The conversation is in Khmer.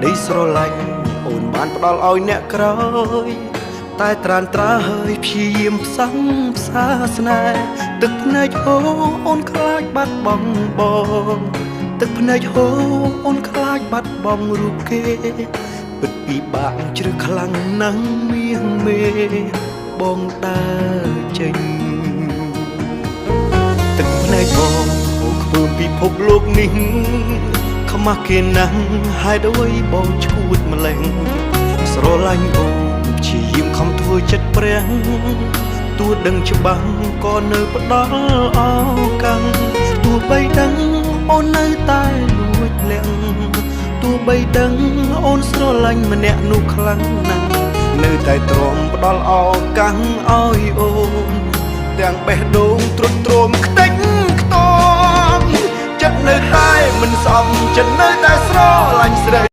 ក្តីស្រឡាញ់អូនបានផ្ដល់ឲ្យអ្នកក្រោយតែត្រានត្រាហើយព្យាយាមផ្សងផ្សាស្នេហ៍ទឹកភ្នែកហូរអូនខ្លាចបាត់បង់បងទឹកភ្នែកហូរអូនខ្លាចបាត់បង់រូបគេពិតពិបាកជ្រឹះខ្លាំងណាស់មៀងមេបងដើរចេញទឹកភ្នែកបងហូរខ្ពើមពិភពលោកនេះខ្មាស់គេណាស់ហេតុអ្វីបងឈួតម្លេះស្រឡាញ់អូនព្យាយាមខំធ្វើចិត្តព្រះទោះដឹងច្បាស់ក៏នៅផ្ដល់ឱកាសទោះបីដឹងអូននៅតែលួចលាក់ទោះបីដឹងអូនស្រឡាញ់ម្នាក់នោះខ្លាំងណាស់នៅតែទ្រាំផ្ដល់ឱកាសឲ្យអូនទាំងបេះដូងទ្រុឌទ្រោមខ្ទេចខ្ទាំចិត្តនៅតែមិនស្អប់ចិត្តនៅតែស្រឡាញ់ស្រី